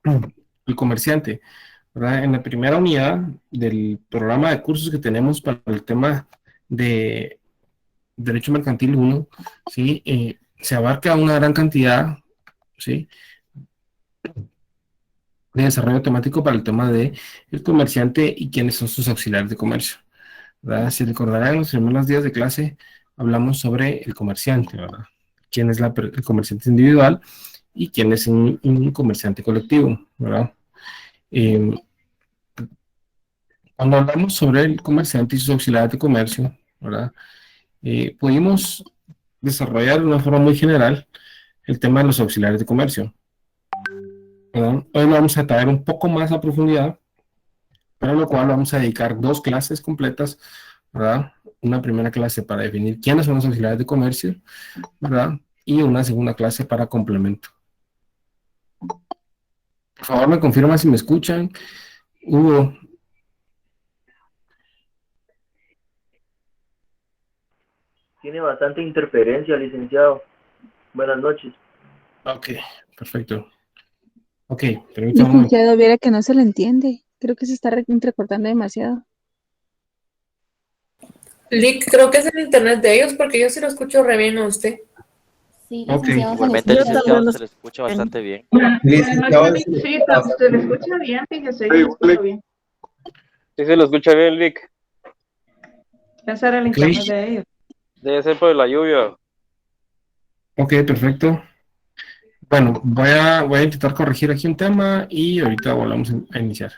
el comerciante, ¿verdad? En la primera unidad del programa de cursos que tenemos para el tema de Derecho Mercantil 1, ¿sí? Se abarca una gran cantidad, ¿sí?, de desarrollo temático para el tema de el comerciante y quiénes son sus auxiliares de comercio, ¿verdad? Si recordarán, en los primeros días de clase hablamos sobre el comerciante, ¿verdad? Quién es el comerciante individual y quién es un comerciante colectivo, ¿verdad? Eh, Cuando hablamos sobre el comerciante y sus auxiliares de comercio, ¿verdad? Pudimos desarrollar de una forma muy general el tema de los auxiliares de comercio, ¿verdad? Hoy lo vamos a traer un poco más a profundidad, para lo cual vamos a dedicar 2 clases completas, ¿verdad? Una primera clase para definir quiénes son los auxiliares de comercio, ¿verdad? Y una segunda clase para complemento. Por favor, me confirma si me escuchan. Hugo. Tiene bastante interferencia, licenciado. Buenas noches. Ok, perfecto. Ok, permítame un momento. Licenciado, viera que no se le entiende. Creo que se está entrecortando demasiado. Lick, creo que es el internet de ellos porque yo sí lo escucho re bien a usted. Sí, Ok, licenciado, se le Igualmente el escucha licenciado bien. se le escucha bastante bien. Licenciado, Sí, se le escucha bien, fíjese, yo lo escucho bien. Sí se lo escucha bien, Lick. Ese era el ok, internet de ellos. Debe ser por la lluvia. ok, perfecto. Bueno, voy a intentar corregir aquí un tema y ahorita volvemos a iniciar.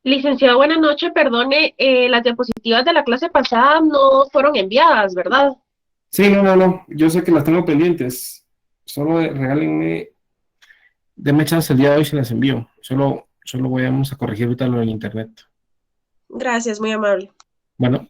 Licenciado, buenas noches, perdone, las diapositivas de la clase pasada no fueron enviadas, ¿verdad? Sí, no, yo sé que las tengo pendientes. Solo regálenme, denme chance el día de hoy si las envío. Solo vamos a corregir ahorita lo del internet. Gracias, muy amable. Bueno,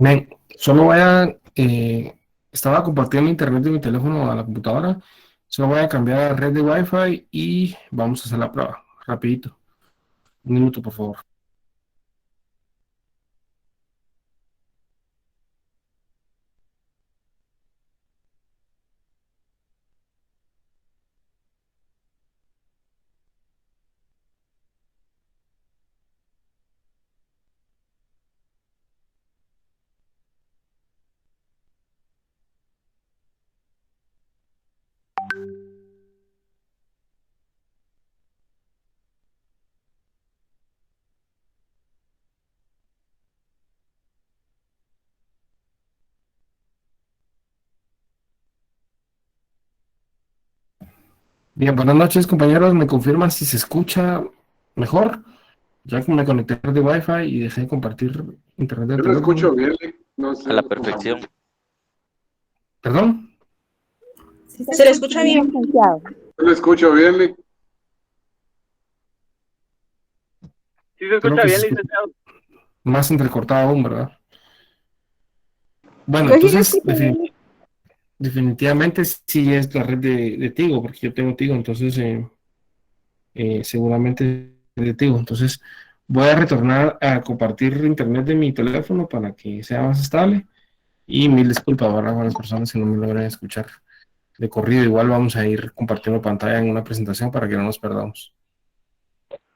ven, solo estaba compartiendo internet de mi teléfono a la computadora. Solo voy a cambiar a red de Wi-Fi y vamos a hacer la prueba. Rapidito. Un minuto, por favor. Bien, buenas noches, compañeros. ¿Me confirman si se escucha mejor? Ya que me conecté a red de Wi-Fi y dejé de compartir internet del yo lo teléfono. escucho bien, no sé. A la perfección. ¿Perdón? Sí, Se le escucha bien. licenciado. Yo lo escucho bien, Sí se Creo escucha que se bien, escucha licenciado. más entrecortado aún, ¿verdad? Bueno, Yo sí lo entonces escucho bien. definitivamente sí es la red de Tigo, porque yo tengo Tigo, entonces seguramente es de Tigo. Entonces voy a retornar a compartir internet de mi teléfono para que sea más estable. Y mil disculpas, ¿verdad?, a las personas que no me logran escuchar de corrido. Igual vamos a ir compartiendo pantalla en una presentación para que no nos perdamos.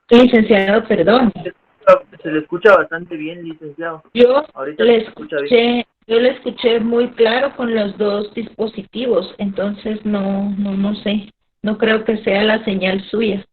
Licenciado, perdón. Se le escucha bastante bien, licenciado. Yo Ahorita se escucha bien. yo le escuché muy claro con los dos dispositivos, entonces no sé. No creo que sea la señal suya.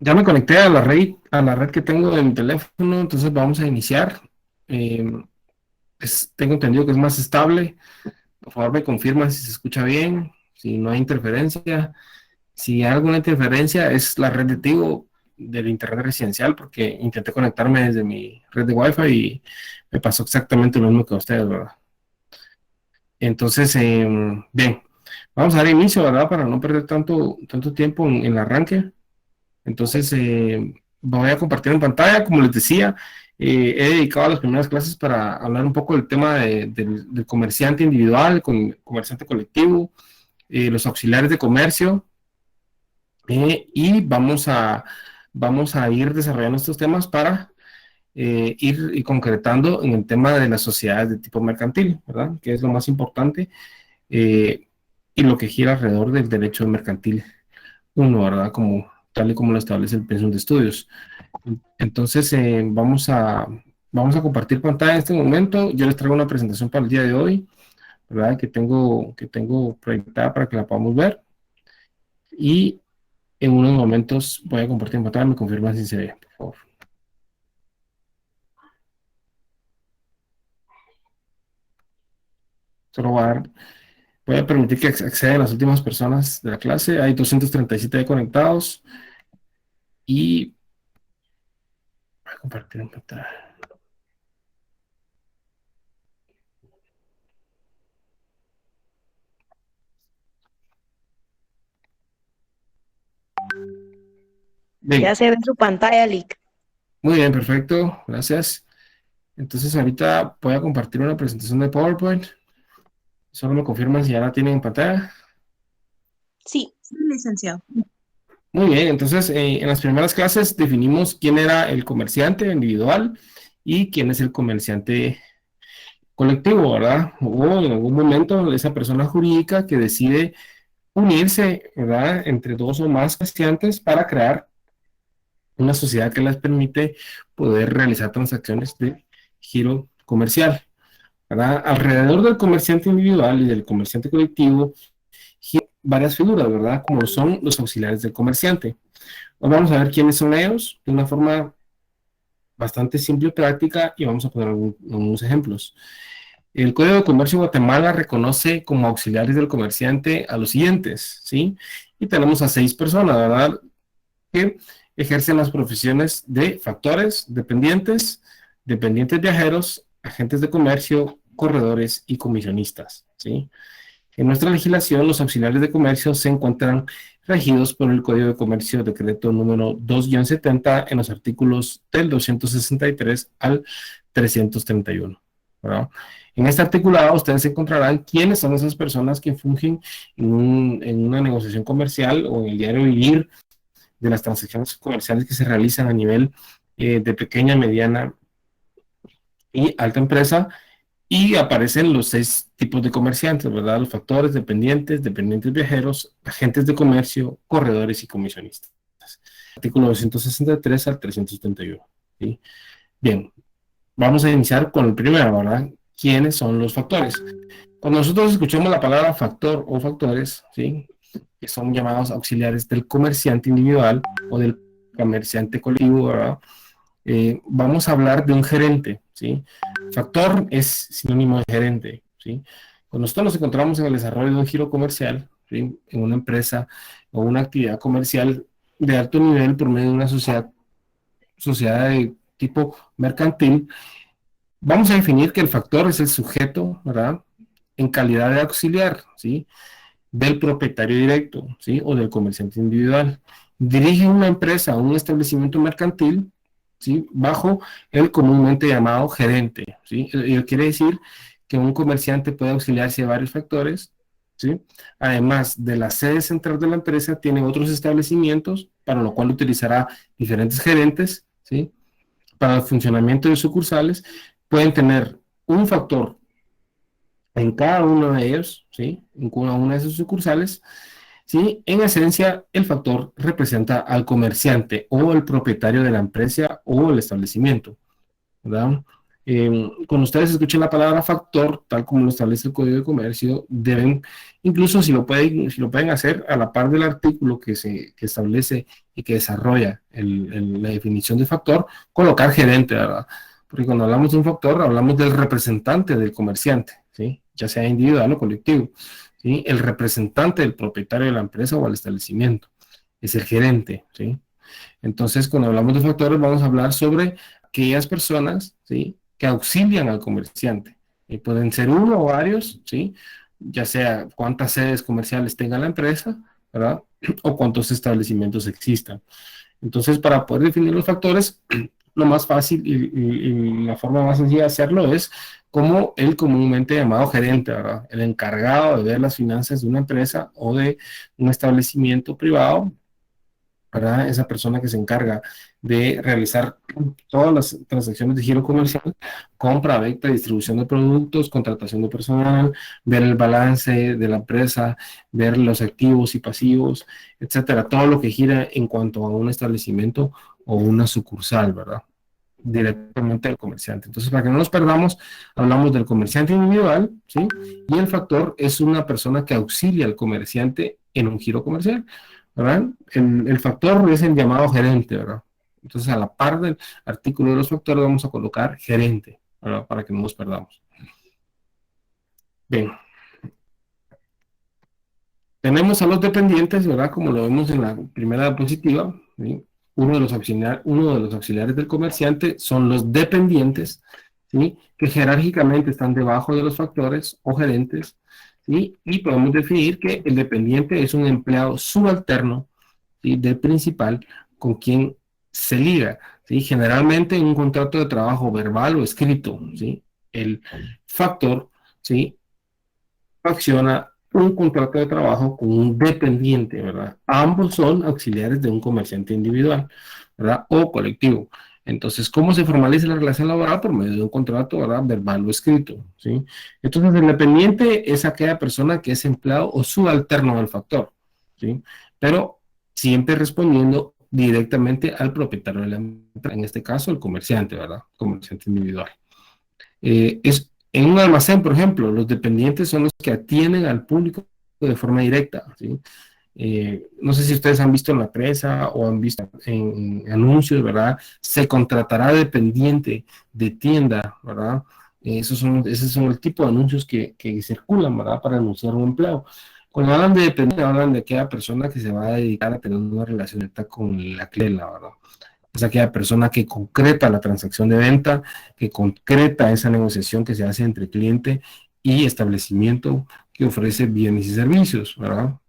Ya me conecté a la red que tengo en mi teléfono, entonces vamos a iniciar. Eh, tengo entendido que es más estable. Por favor, me confirman si se escucha bien, si no hay interferencia. Si hay alguna interferencia, es la red de Tigo del internet residencial, porque intenté conectarme desde mi red de Wi-Fi y me pasó exactamente lo mismo que a ustedes, ¿verdad? Entonces, bien, vamos a dar inicio, ¿verdad? Para no perder tanto tiempo en el arranque. Entonces, voy a compartir en pantalla, como les decía, he dedicado las primeras clases para hablar un poco del tema del comerciante individual, con comerciante colectivo, los auxiliares de comercio, y vamos a ir desarrollando estos temas para ir concretando en el tema de las sociedades de tipo mercantil, ¿verdad? Que es lo más importante, y lo que gira alrededor del derecho mercantil 1, ¿verdad? Tal y como lo establece el pensum de estudios. Entonces, vamos a compartir pantalla en este momento. Yo les traigo una presentación para el día de hoy, ¿verdad? Que tengo proyectada para que la podamos ver. Y en unos momentos voy a compartir en pantalla. Me confirman si se ve, por favor. Solo voy a permitir que accedan las últimas personas de la clase. Hay 237 conectados. Y voy a compartir en pantalla. Bien. Ya se ve su pantalla, Lick. Muy bien, perfecto. Gracias. Entonces ahorita voy a compartir una presentación de PowerPoint. Solo me confirman si ya la tienen en pantalla. Sí, licenciado. Muy bien, entonces en las primeras clases definimos quién era el comerciante individual y quién es el comerciante colectivo, ¿verdad? O en algún momento esa persona jurídica que decide unirse, ¿verdad? Entre dos o más comerciantes para crear una sociedad que les permite poder realizar transacciones de giro comercial, ¿verdad? Alrededor del comerciante individual y del comerciante colectivo giran varias figuras, ¿verdad? Como son los auxiliares del comerciante. Hoy vamos a ver quiénes son ellos de una forma bastante simple y práctica, y vamos a poner algunos ejemplos. El Código de Comercio de Guatemala reconoce como auxiliares del comerciante a los siguientes, ¿sí? Y tenemos a 6 personas, ¿verdad? Que ejercen las profesiones de factores, dependientes viajeros, agentes de comercio, corredores y comisionistas, ¿sí? En nuestra legislación, los auxiliares de comercio se encuentran regidos por el Código de Comercio, decreto número 2-70, en los artículos del 263 al 331, ¿verdad? En este articulado ustedes encontrarán quiénes son esas personas que fungen en una negociación comercial o en el diario vivir de las transacciones comerciales que se realizan a nivel de pequeña, mediana y alta empresa, y aparecen los 6 tipos de comerciantes, ¿verdad? Los factores, dependientes viajeros, agentes de comercio, corredores y comisionistas. Artículo 263 al 371, ¿sí? Bien, vamos a iniciar con el primero, ¿verdad? ¿Quiénes son los factores? Cuando nosotros escuchamos la palabra factor o factores, ¿sí?, que son llamados auxiliares del comerciante individual o del comerciante colectivo, ¿verdad? Vamos a hablar de un gerente, ¿sí? Factor es sinónimo de gerente, ¿sí? Cuando nosotros nos encontramos en el desarrollo de un giro comercial, ¿sí?, en una empresa o una actividad comercial de alto nivel por medio de una sociedad de tipo mercantil, vamos a definir que el factor es el sujeto, ¿verdad?, en calidad de auxiliar, ¿sí?, del propietario directo, ¿sí?, o del comerciante individual. Dirige una empresa o un establecimiento mercantil, ¿sí?, bajo el comúnmente llamado gerente, ¿sí? Ello quiere decir que un comerciante puede auxiliarse de varios factores, ¿sí? Además de la sede central de la empresa, tiene otros establecimientos, para lo cual utilizará diferentes gerentes, ¿sí? Para el funcionamiento de sucursales, pueden tener un factor en cada uno de ellos, ¿sí?, en cada una de sus sucursales, ¿sí? En esencia, el factor representa al comerciante o el propietario de la empresa o el establecimiento, ¿verdad? Cuando ustedes escuchen la palabra factor, tal como lo establece el Código de Comercio, deben, incluso si lo pueden hacer a la par del artículo que establece y que desarrolla la definición de factor, colocar gerente, ¿verdad? Porque cuando hablamos de un factor, hablamos del representante del comerciante, ¿sí? Ya sea individual o colectivo, ¿sí? El representante del propietario de la empresa o el establecimiento es el gerente, ¿sí? Entonces, cuando hablamos de factores, vamos a hablar sobre aquellas personas, ¿sí?, que auxilian al comerciante. Pueden ser uno o varios, ¿sí?, ya sea cuántas sedes comerciales tenga la empresa, ¿verdad?, o cuántos establecimientos existan. Entonces, para poder definir los factores, lo más fácil y la forma más sencilla de hacerlo es como el comúnmente llamado gerente, ¿verdad?, el encargado de ver las finanzas de una empresa o de un establecimiento privado, ¿verdad? Esa persona que se encarga de realizar todas las transacciones de giro comercial, compra, venta, distribución de productos, contratación de personal, ver el balance de la empresa, ver los activos y pasivos, etcétera, todo lo que gira en cuanto a un establecimiento o una sucursal, ¿verdad?, directamente del comerciante. Entonces, para que no nos perdamos, hablamos del comerciante individual, ¿sí? Y el factor es una persona que auxilia al comerciante en un giro comercial, ¿verdad? El factor es el llamado gerente, ¿verdad? Entonces, a la par del artículo de los factores vamos a colocar gerente, ¿verdad?, para que no nos perdamos. Bien. Tenemos a los dependientes, ¿verdad?, como lo vemos en la primera diapositiva, ¿sí? Uno de los auxiliares del comerciante son los dependientes, ¿sí?, que jerárquicamente están debajo de los factores o gerentes, ¿sí? Y podemos definir que el dependiente es un empleado subalterno, ¿sí?, del principal con quien se liga, ¿sí?, generalmente en un contrato de trabajo verbal o escrito, ¿sí? El factor, ¿sí?, acciona un contrato de trabajo con un dependiente, ¿verdad? Ambos son auxiliares de un comerciante individual, ¿verdad?, o colectivo. Entonces, ¿cómo se formaliza la relación laboral? Por medio de un contrato, ¿verdad?, verbal o escrito, ¿sí? Entonces, el dependiente es aquella persona que es empleado o subalterno del factor, ¿sí? Pero siempre respondiendo directamente al propietario de la empresa, en este caso, el comerciante, ¿verdad?, comerciante individual. En un almacén, por ejemplo, los dependientes son los que atienden al público de forma directa, ¿sí? No sé si ustedes han visto en la prensa o han visto en anuncios, ¿verdad? Se contratará dependiente de tienda, ¿verdad? Esos son el tipo de anuncios que circulan, ¿verdad?, para anunciar un empleo. Cuando hablan de dependiente, hablan de aquella persona que se va a dedicar a tener una relación directa con la clienta, ¿verdad? Es aquella persona que concreta la transacción de venta, que concreta esa negociación que se hace entre cliente y establecimiento que ofrece bienes y servicios, ¿verdad?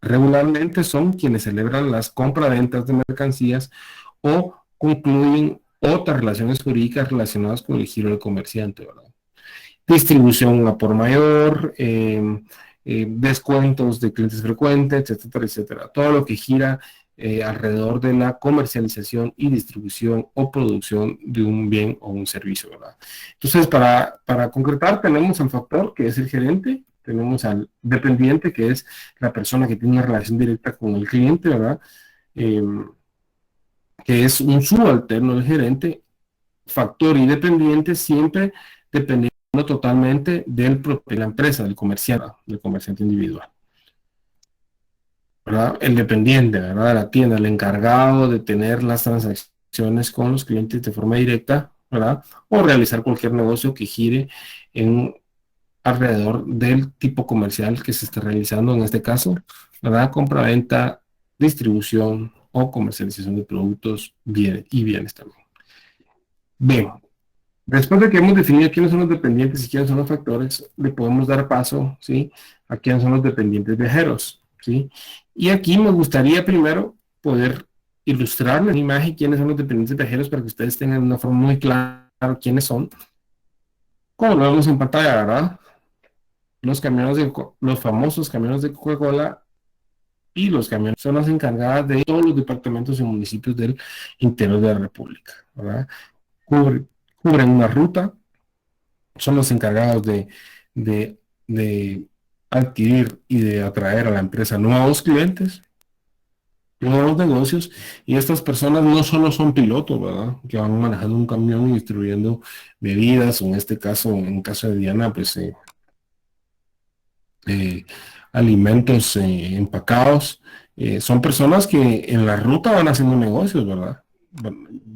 Regularmente son quienes celebran las compraventas de mercancías o concluyen otras relaciones jurídicas relacionadas con el giro del comerciante, ¿verdad? Distribución a por mayor, descuentos de clientes frecuentes, etcétera, etcétera. Todo lo que gira alrededor de la comercialización y distribución o producción de un bien o un servicio, ¿verdad? Entonces, para concretar, tenemos al factor, que es el gerente, tenemos al dependiente, que es la persona que tiene una relación directa con el cliente, ¿verdad? Que es un subalterno del gerente. Factor y dependiente siempre dependiendo totalmente del propio de la empresa, del comerciante individual, ¿verdad? El dependiente, ¿verdad?, de la tienda, el encargado de tener las transacciones con los clientes de forma directa, ¿verdad?, o realizar cualquier negocio que gire alrededor del tipo comercial que se está realizando, en este caso, ¿verdad?, compra-venta, distribución o comercialización de productos, bienes también. Bien, después de que hemos definido quiénes son los dependientes y quiénes son los factores, le podemos dar paso, ¿sí?, a quiénes son los dependientes viajeros, ¿sí? Y aquí me gustaría primero poder ilustrarles en imagen quiénes son los dependientes viajeros para que ustedes tengan una forma muy clara quiénes son. Como lo vemos en pantalla, ¿verdad? Los famosos camiones de Coca-Cola y los camiones son las encargadas de todos los departamentos y municipios del interior de la República, ¿verdad? Cubren una ruta, son los encargados de adquirir y de atraer a la empresa nuevos clientes, nuevos negocios, y estas personas no solo son pilotos, ¿verdad? Que van manejando un camión y distribuyendo bebidas, o en este caso, en caso de Diana, pues alimentos empacados. Son personas que en la ruta van haciendo negocios, ¿verdad?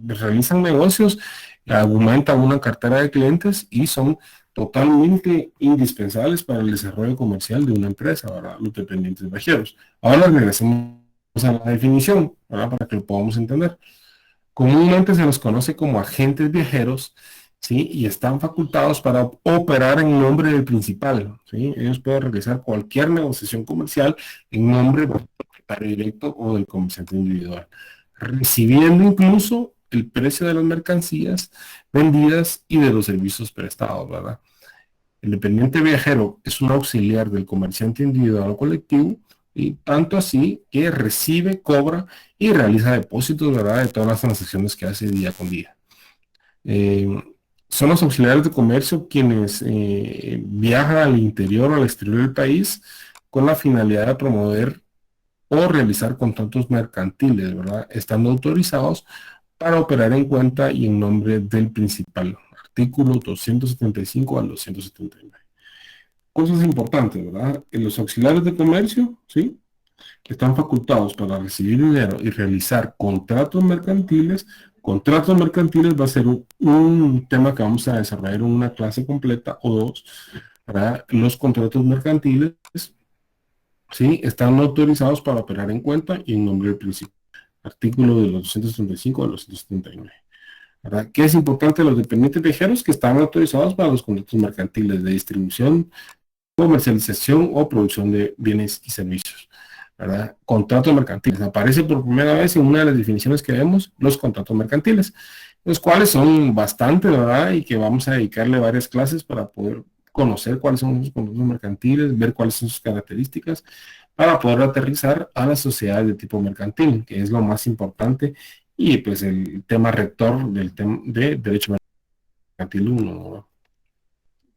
Realizan negocios, aumentan una cartera de clientes y son totalmente indispensables para el desarrollo comercial de una empresa, ¿verdad? Los dependientes viajeros. Ahora regresemos a la definición, ¿verdad? Para que lo podamos entender. Comúnmente se los conoce como agentes viajeros, ¿sí? Y están facultados para operar en nombre del principal, ¿sí? Ellos pueden realizar cualquier negociación comercial en nombre del propietario directo o del comerciante individual, recibiendo incluso el precio de las mercancías vendidas y de los servicios prestados, ¿verdad? El dependiente viajero es un auxiliar del comerciante individual o colectivo, y tanto así que recibe, cobra y realiza depósitos, ¿verdad?, de todas las transacciones que hace día con día. Son los auxiliares de comercio quienes viajan al interior o al exterior del país con la finalidad de promover o realizar contratos mercantiles, ¿verdad?, estando autorizados para operar en cuenta y en nombre del principal. Artículo 275 al 279. Cosas importantes, ¿verdad? Los auxiliares de comercio, ¿sí?, están facultados para recibir dinero y realizar contratos mercantiles. Contratos mercantiles va a ser un tema que vamos a desarrollar en una clase completa o dos, ¿verdad? Los contratos mercantiles, ¿sí?, están autorizados para operar en cuenta y en nombre del principal. Artículo de los 235 a los 279. ¿Verdad? ¿Qué es importante de los dependientes viajeros? Que están autorizados para los contratos mercantiles de distribución, comercialización o producción de bienes y servicios, ¿verdad? Contratos mercantiles. Aparece por primera vez en una de las definiciones que vemos, los contratos mercantiles, los cuales son bastante, ¿verdad? Y que vamos a dedicarle varias clases para poder conocer cuáles son los contratos mercantiles, ver cuáles son sus características, para poder aterrizar a las sociedades de tipo mercantil, que es lo más importante, y pues el tema rector del tema de derecho mercantil 1, ¿no?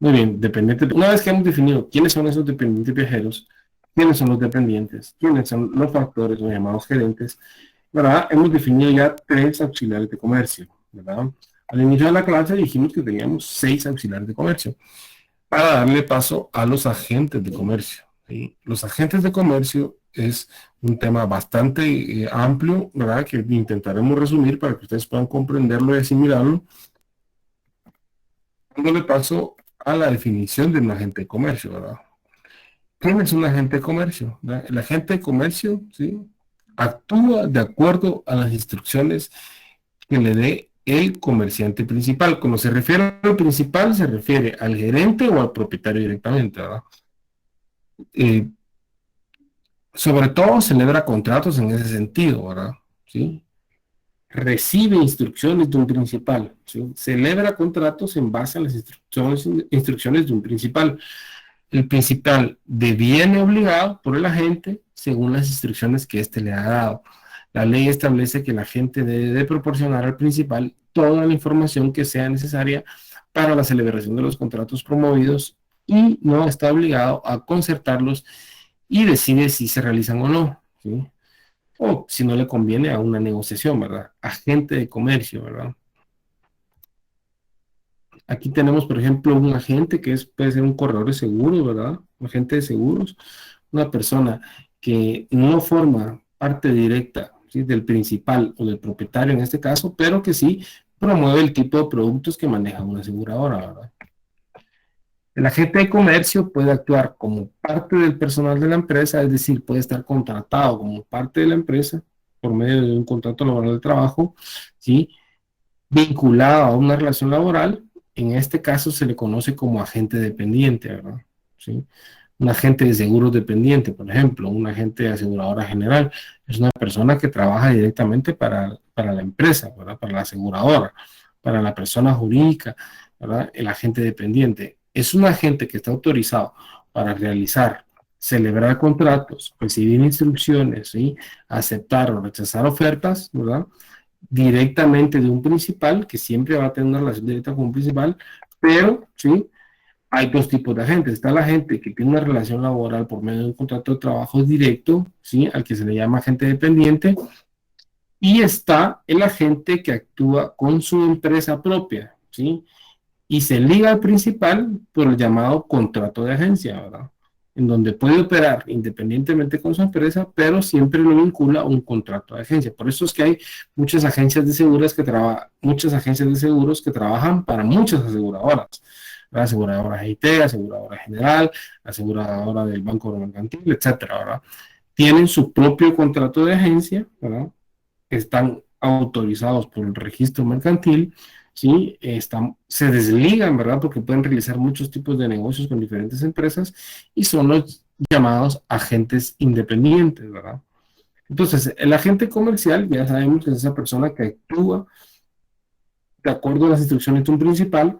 Muy bien, dependiente. Una vez que hemos definido quiénes son esos dependientes viajeros, quiénes son los dependientes, quiénes son los factores, los llamados gerentes, ¿verdad? Hemos definido ya 3 auxiliares de comercio, ¿verdad? Al inicio de la clase dijimos que teníamos 6 auxiliares de comercio, para darle paso a los agentes de comercio, ¿sí? Los agentes de comercio es un tema bastante amplio, ¿verdad?, que intentaremos resumir para que ustedes puedan comprenderlo y asimilarlo. Dándole paso a la definición de un agente de comercio, ¿verdad? ¿Quién es un agente de comercio? ¿Verdad? El agente de comercio, ¿sí?, actúa de acuerdo a las instrucciones que le dé el comerciante principal. Cuando se refiere al principal, se refiere al gerente o al propietario directamente, ¿verdad? Sobre todo celebra contratos en ese sentido, ¿verdad? ¿Sí? Recibe instrucciones de un principal, ¿sí? Celebra contratos en base a las instrucciones de un principal. El principal deviene obligado por el agente según las instrucciones que éste le ha dado. La ley establece que el agente debe de proporcionar al principal toda la información que sea necesaria para la celebración de los contratos promovidos y no está obligado a concertarlos y decide si se realizan o no, ¿sí?, o si no le conviene a una negociación, ¿verdad? Agente de comercio, ¿verdad? Aquí tenemos, por ejemplo, un agente que puede ser un corredor de seguros, ¿verdad? Un agente de seguros, una persona que no forma parte directa, ¿sí?, del principal o del propietario en este caso, pero que sí promueve el tipo de productos que maneja una aseguradora, ¿verdad? El agente de comercio puede actuar como parte del personal de la empresa, es decir, puede estar contratado como parte de la empresa por medio de un contrato laboral de trabajo, ¿sí?, vinculado a una relación laboral. En este caso se le conoce como agente dependiente, ¿verdad? ¿Sí? Un agente de seguros dependiente, por ejemplo, un agente de aseguradora general, es una persona que trabaja directamente para la empresa, ¿verdad?, para la aseguradora, para la persona jurídica, ¿verdad? El agente dependiente es un agente que está autorizado para realizar, celebrar contratos, recibir instrucciones, ¿sí?, aceptar o rechazar ofertas, ¿verdad?, directamente de un principal, que siempre va a tener una relación directa con un principal, pero, ¿sí?, hay dos tipos de agentes. Está la gente que tiene una relación laboral por medio de un contrato de trabajo directo, ¿sí? Al que se le llama agente dependiente, y está el agente que actúa con su empresa propia, ¿sí? Y se liga al principal por el llamado contrato de agencia, ¿verdad? En donde puede operar independientemente con su empresa, pero siempre lo vincula a un contrato de agencia. Por eso es que hay muchas agencias de seguros que trabajan para muchas aseguradoras, ¿verdad? Aseguradora GIT, aseguradora general, aseguradora del Banco Mercantil, etcétera, ¿verdad? Tienen su propio contrato de agencia, ¿verdad? Están autorizados por el registro mercantil, ¿sí? Se desligan, ¿verdad? Porque pueden realizar muchos tipos de negocios con diferentes empresas y son los llamados agentes independientes, ¿verdad? Entonces, el agente comercial, ya sabemos que es esa persona que actúa de acuerdo a las instrucciones de un principal,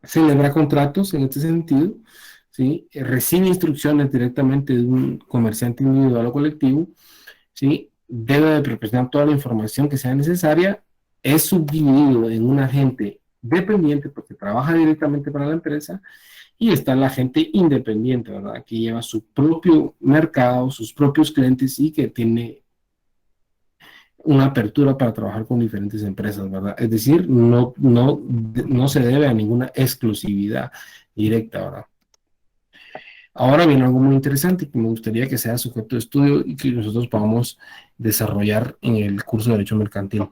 celebra contratos en este sentido, ¿sí? Recibe instrucciones directamente de un comerciante individual o colectivo, ¿sí? Debe de proporcionar toda la información que sea necesaria, es subdividido en un agente dependiente porque trabaja directamente para la empresa, y está el agente independiente, ¿verdad? Que lleva su propio mercado, sus propios clientes y que tiene una apertura para trabajar con diferentes empresas, ¿verdad? Es decir, no se debe a ninguna exclusividad directa, ¿verdad? Ahora viene algo muy interesante que me gustaría que sea sujeto de estudio y que nosotros podamos desarrollar en el curso de Derecho Mercantil.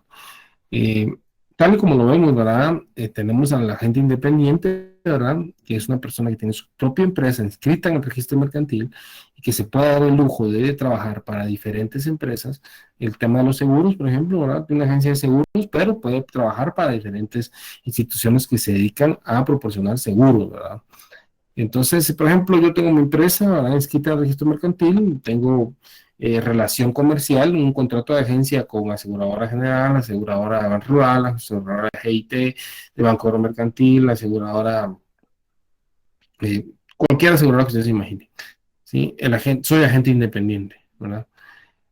Tal y como lo vemos, ¿verdad? Tenemos al agente independiente, ¿verdad? Que es una persona que tiene su propia empresa inscrita en el registro mercantil y que se puede dar el lujo de trabajar para diferentes empresas. El tema de los seguros, por ejemplo, ¿verdad? Tiene una agencia de seguros, pero puede trabajar para diferentes instituciones que se dedican a proporcionar seguros, ¿verdad? Entonces, por ejemplo, yo tengo mi empresa, ¿verdad? Inscrita en el registro mercantil, tengo relación comercial, un contrato de agencia con aseguradora general, aseguradora de Ban Rural, aseguradora de GIT, de Banco Mercantil, aseguradora, cualquier aseguradora que usted se imagine, ¿sí? Soy agente independiente, ¿verdad?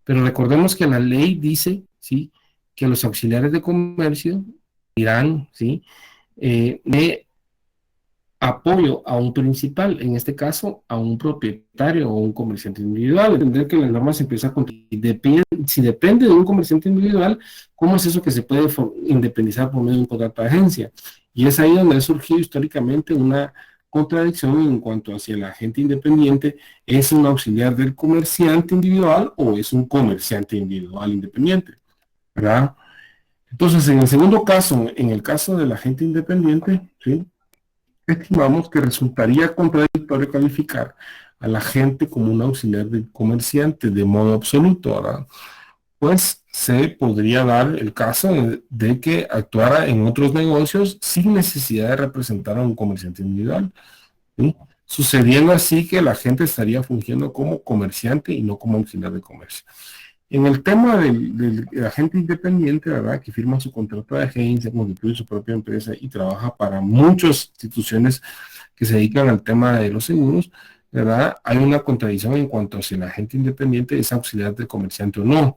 Pero recordemos que la ley dice, ¿sí? Que los auxiliares de comercio dirán, ¿sí? De apoyo a un principal, en este caso a un propietario o un comerciante individual. Entender que la norma se empieza a si depende de un comerciante individual, ¿cómo es eso que se puede independizar por medio de un contrato de agencia? Y es ahí donde ha surgido históricamente una contradicción en cuanto a si el agente independiente es un auxiliar del comerciante individual o es un comerciante individual independiente, ¿verdad? Entonces, en el segundo caso, en el caso del agente independiente, ¿sí? Estimamos que resultaría contradictorio calificar al agente como un auxiliar del comerciante de modo absoluto, ¿verdad? Pues se podría dar el caso de que actuara en otros negocios sin necesidad de representar a un comerciante individual, ¿sí? Sucediendo así que el agente estaría fungiendo como comerciante y no como auxiliar de comercio. En el tema del agente independiente, ¿verdad? Que firma su contrato de agencia, constituye su propia empresa y trabaja para muchas instituciones que se dedican al tema de los seguros, ¿verdad? Hay una contradicción en cuanto a si el agente independiente es auxiliar del comerciante o no,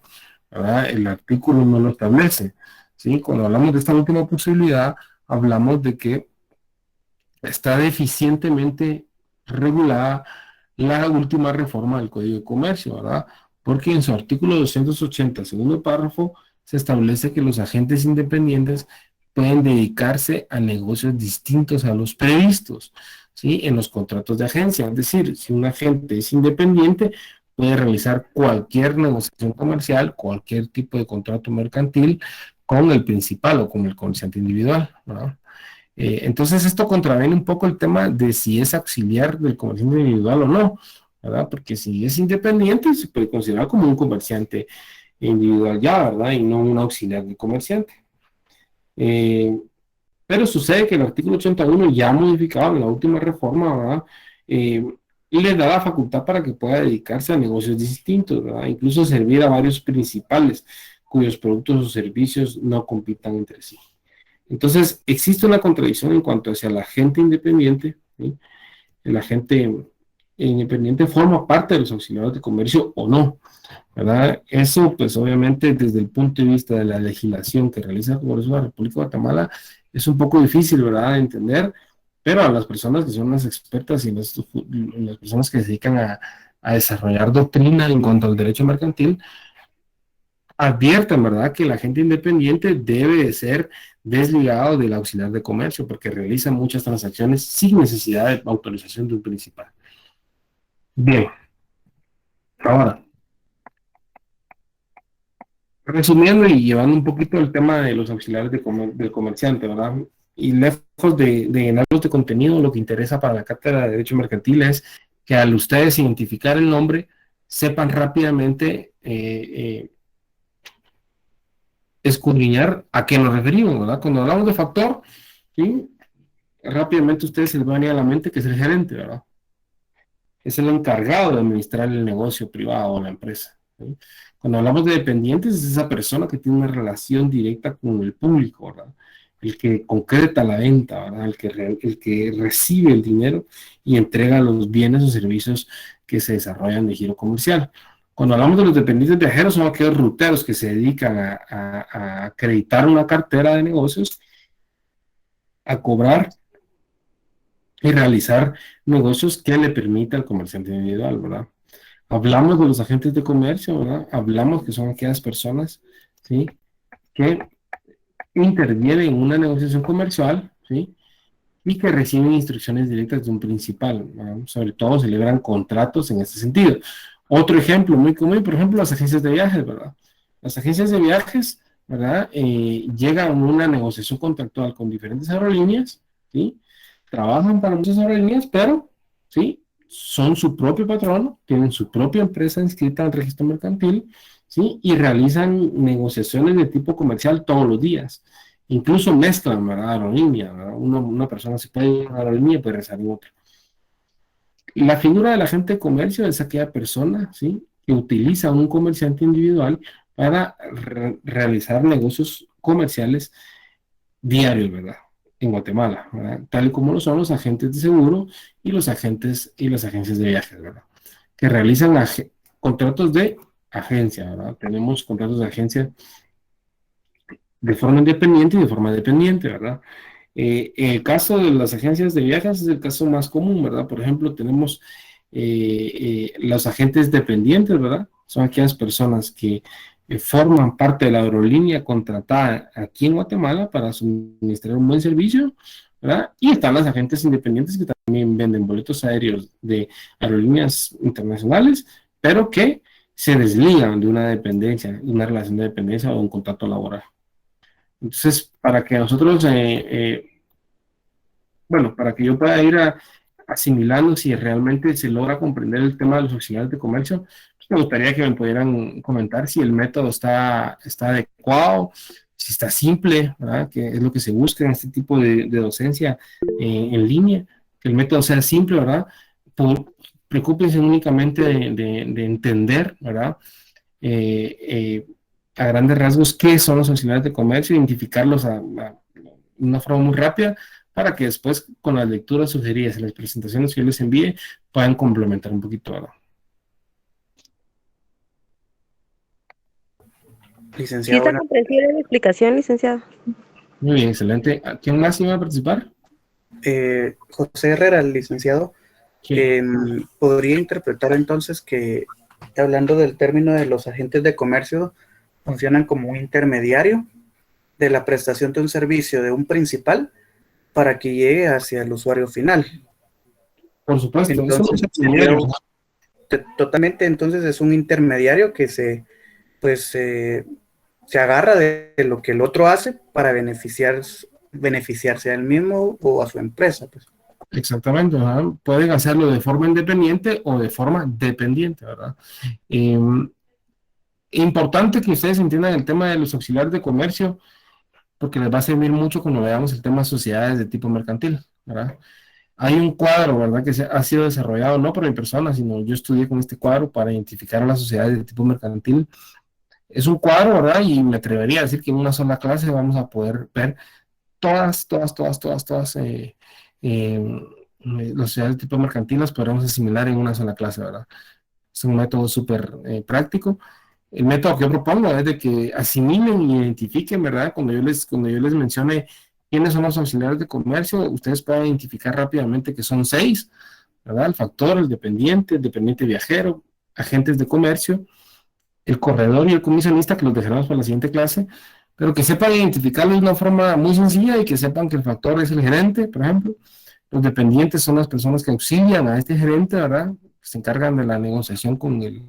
¿verdad? El artículo no lo establece, ¿sí? Cuando hablamos de esta última posibilidad, hablamos de que está deficientemente regulada la última reforma del Código de Comercio, ¿verdad? Porque en su artículo 280, segundo párrafo, se establece que los agentes independientes pueden dedicarse a negocios distintos a los previstos, ¿sí? En los contratos de agencia. Es decir, si un agente es independiente, puede realizar cualquier negociación comercial, cualquier tipo de contrato mercantil con el principal o con el comerciante individual, ¿verdad? Entonces esto contraviene un poco el tema de si es auxiliar del comerciante individual o no, ¿verdad? Porque si es independiente se puede considerar como un comerciante individual ya, ¿verdad? Y no un auxiliar del comerciante. Pero sucede que el artículo 81 ya modificado en la última reforma, ¿verdad? Le da la facultad para que pueda dedicarse a negocios distintos, ¿verdad? Incluso servir a varios principales cuyos productos o servicios no compitan entre sí. Entonces, existe una contradicción en cuanto hacia el agente independiente, ¿sí? El agente independiente forma parte de los auxiliares de comercio o no, ¿verdad? Eso, pues, obviamente, desde el punto de vista de la legislación que realiza el Congreso de la República de Guatemala, es un poco difícil, ¿verdad?, de entender, pero a las personas que son las expertas y las personas que se dedican a desarrollar doctrina en cuanto al derecho mercantil, adviertan, ¿verdad?, que el agente independiente debe de ser desligado del auxiliar de comercio porque realiza muchas transacciones sin necesidad de autorización de un principal. Bien, ahora, resumiendo y llevando un poquito el tema de los auxiliares del comerciante, ¿verdad? Y lejos de llenarlos de contenido, lo que interesa para la cátedra de Derecho Mercantil es que al ustedes identificar el nombre, sepan rápidamente escudriñar a qué nos referimos, ¿verdad? Cuando hablamos de factor, ¿sí?, rápidamente ustedes se les va a venir a la mente que es el gerente, ¿verdad? Es el encargado de administrar el negocio privado o la empresa, ¿sí? Cuando hablamos de dependientes, es esa persona que tiene una relación directa con el público, ¿verdad? El que concreta la venta, ¿verdad? El que recibe el dinero y entrega los bienes o servicios que se desarrollan de giro comercial. Cuando hablamos de los dependientes viajeros, son aquellos ruteros que se dedican a acreditar una cartera de negocios, a cobrar y realizar negocios que le permita al comerciante individual, ¿verdad? Hablamos de los agentes de comercio, ¿verdad? Hablamos que son aquellas personas, ¿sí?, que intervienen en una negociación comercial, ¿sí?, y que reciben instrucciones directas de un principal, ¿verdad? Sobre todo celebran contratos en este sentido. Otro ejemplo muy común, por ejemplo, las agencias de viajes, ¿verdad? Las agencias de viajes, ¿verdad?, llegan a una negociación contractual con diferentes aerolíneas, ¿sí?, trabajan para muchas aerolíneas, pero, ¿sí?, son su propio patrono, tienen su propia empresa inscrita al registro mercantil, ¿sí?, y realizan negociaciones de tipo comercial todos los días. Incluso mezclan, ¿verdad?, aerolínea, ¿verdad? Una persona se puede ir a una aerolínea y puede regresar en otra. La figura del agente de comercio es aquella persona, ¿sí?, que utiliza a un comerciante individual para realizar negocios comerciales diarios, ¿verdad?, en Guatemala, ¿verdad?, tal como lo son los agentes de seguro y las agencias de viajes, ¿verdad?, que realizan contratos de agencia, ¿verdad? Tenemos contratos de agencia de forma independiente y de forma dependiente, ¿verdad? El caso de las agencias de viajes es el caso más común, ¿verdad? Por ejemplo, tenemos los agentes dependientes, ¿verdad? Son aquellas personas que forman parte de la aerolínea contratada aquí en Guatemala para suministrar un buen servicio, ¿verdad? Y están los agentes independientes que también venden boletos aéreos de aerolíneas internacionales, pero que se desligan de una dependencia, de una relación de dependencia o un contrato laboral. Entonces, para que nosotros, para que yo pueda ir asimilando si realmente se logra comprender el tema de los auxiliares de comercio, pues me gustaría que me pudieran comentar si el método está adecuado, si está simple, ¿verdad?, que es lo que se busca en este tipo de docencia en línea, que el método sea simple, ¿verdad? Preocúpense únicamente de entender, ¿verdad?, a grandes rasgos qué son los auxiliares de comercio, identificarlos de una forma muy rápida, para que después con las lecturas sugeridas y las presentaciones que yo les envíe puedan complementar un poquito, ¿verdad? ¿Sí está comprensible la explicación, licenciado? Muy bien, excelente. ¿Quién más iba a participar? José Herrera, el licenciado. ¿Podría interpretar entonces que, hablando del término de los agentes de comercio, funcionan como un intermediario de la prestación de un servicio de un principal para que llegue hacia el usuario final? Por supuesto. Entonces, totalmente, entonces es un intermediario que se agarra de lo que el otro hace para beneficiarse a él mismo o a su empresa, pues. Exactamente, ¿verdad? Pueden hacerlo de forma independiente o de forma dependiente, ¿verdad? Importante que ustedes entiendan el tema de los auxiliares de comercio, porque les va a servir mucho cuando veamos el tema de sociedades de tipo mercantil, ¿verdad? Hay un cuadro, ¿verdad?, que ha sido desarrollado no por mi persona, sino yo estudié con este cuadro para identificar a las sociedades de tipo mercantil. Es un cuadro, ¿verdad?, y me atrevería a decir que en una sola clase vamos a poder ver todas las sociedades de tipo mercantil las podremos asimilar en una sola clase, ¿verdad? Es un método súper práctico. El método que yo propongo es de que asimilen y identifiquen, ¿verdad? Cuando yo les mencione ¿Quiénes son los auxiliares de comercio? Ustedes pueden identificar rápidamente que son 6, ¿verdad? El factor, el dependiente viajero, agentes de comercio, el corredor y el comisionista, que los dejaremos para la siguiente clase, pero que sepan identificarlo de una forma muy sencilla y que sepan que el factor es el gerente, por ejemplo. Los dependientes son las personas que auxilian a este gerente, ¿verdad? Se encargan de la negociación con el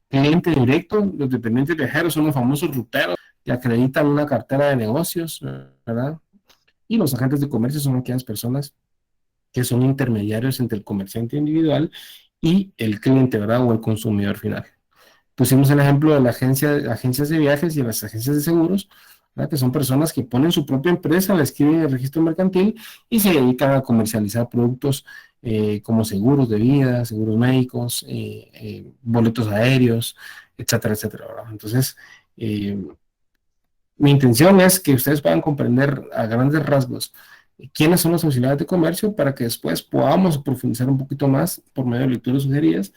cliente directo. Los dependientes viajeros son los famosos ruteros que acreditan una cartera de negocios, ¿verdad? Y los agentes de comercio son aquellas personas que son intermediarios entre el comerciante individual y el cliente, ¿verdad? O el consumidor final. Pusimos el ejemplo de agencias de viajes y de las agencias de seguros, ¿verdad? Que son personas que ponen su propia empresa, la escriben en el registro mercantil y se dedican a comercializar productos como seguros de vida, seguros médicos, boletos aéreos, etcétera, etcétera, ¿verdad? Entonces, mi intención es que ustedes puedan comprender a grandes rasgos quiénes son los auxiliares de comercio para que después podamos profundizar un poquito más por medio de lecturas sugeridas,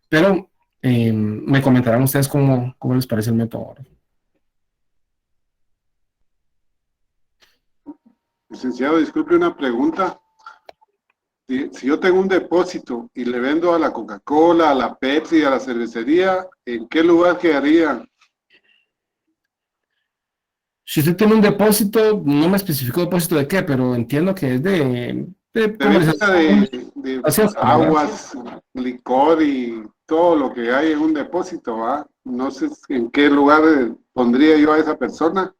pero me comentarán ustedes cómo les parece el método ahora. Licenciado, disculpe una pregunta. Si yo tengo un depósito y le vendo a la Coca-Cola, a la Pepsi, a la cervecería, ¿en qué lugar quedaría? Si usted tiene un depósito, no me especificó depósito de qué, pero entiendo que es de aguas, licor y todo lo que hay en un depósito, ¿va? No sé en qué lugar pondría yo a esa persona.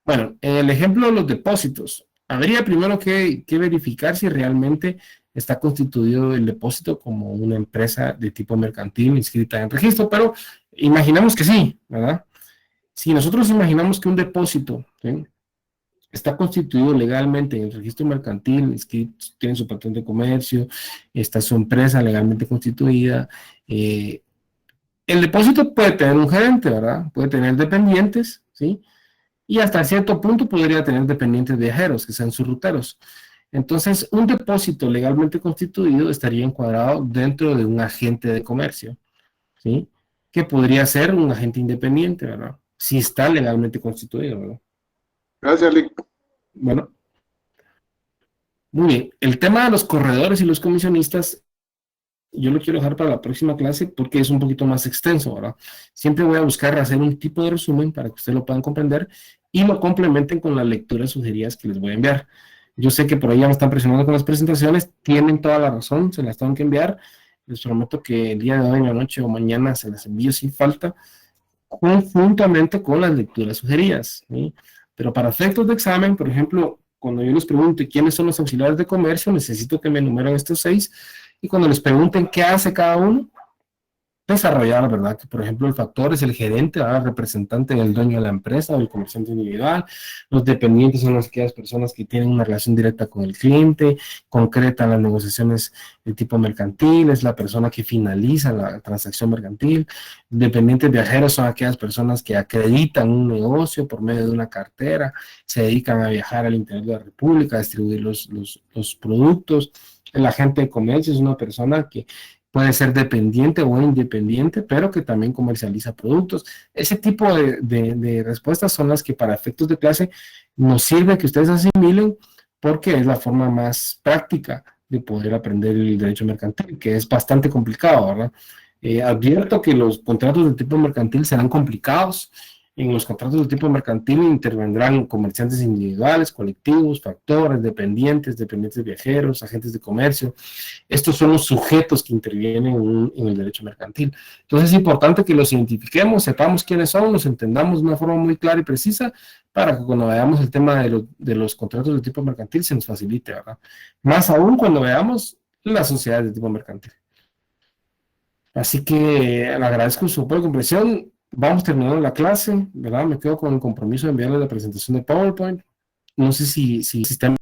Bueno, el ejemplo de los depósitos. Habría primero que verificar si realmente está constituido el depósito como una empresa de tipo mercantil inscrita en registro, pero imaginamos que sí, ¿verdad? Si nosotros imaginamos que un depósito, ¿sí?, está constituido legalmente en el registro mercantil, tiene su patrón de comercio, está su empresa legalmente constituida, el depósito puede tener un gerente, ¿verdad? Puede tener dependientes, ¿sí? Y hasta cierto punto podría tener dependientes viajeros, que sean sus ruteros. Entonces, un depósito legalmente constituido estaría encuadrado dentro de un agente de comercio, ¿sí? Que podría ser un agente independiente, ¿verdad? Si está legalmente constituido, ¿verdad? Gracias, Lick. Bueno. Muy bien. El tema de los corredores y los comisionistas, yo lo quiero dejar para la próxima clase porque es un poquito más extenso, ¿verdad? Siempre voy a buscar hacer un tipo de resumen para que ustedes lo puedan comprender y lo complementen con las lecturas sugeridas que les voy a enviar. Yo sé que por ahí ya me están presionando con las presentaciones, tienen toda la razón, se las tengo que enviar. Les prometo que el día de hoy, en la noche o mañana se las envío sin falta, conjuntamente con las lecturas sugeridas, ¿sí? Pero para efectos de examen, por ejemplo, cuando yo les pregunte quiénes son los auxiliares de comercio, necesito que me enumeren estos 6, y cuando les pregunten qué hace cada uno, desarrollar, ¿verdad? Que por ejemplo el factor es el gerente, ¿verdad? El representante del dueño de la empresa o el comerciante individual. Los dependientes son aquellas personas que tienen una relación directa con el cliente, concretan las negociaciones de tipo mercantil, es la persona que finaliza la transacción mercantil. Dependientes viajeros son aquellas personas que acreditan un negocio por medio de una cartera, se dedican a viajar al interior de la República, a distribuir los productos. El agente de comercio es una persona que puede ser dependiente o independiente, pero que también comercializa productos. Ese tipo de respuestas son las que para efectos de clase nos sirve que ustedes asimilen, porque es la forma más práctica de poder aprender el derecho mercantil, que es bastante complicado, ¿verdad? Advierto que los contratos de tipo mercantil serán complicados. En los contratos de tipo mercantil intervendrán comerciantes individuales, colectivos, factores, dependientes viajeros, agentes de comercio. Estos son los sujetos que intervienen en el derecho mercantil. Entonces es importante que los identifiquemos, sepamos quiénes son, los entendamos de una forma muy clara y precisa, para que cuando veamos el tema de los contratos de tipo mercantil se nos facilite, ¿verdad? Más aún cuando veamos las sociedades de tipo mercantil. Así que le agradezco su apoyo y comprensión. Vamos terminando la clase, ¿verdad? Me quedo con el compromiso de enviarles la presentación de PowerPoint. No sé si el sistema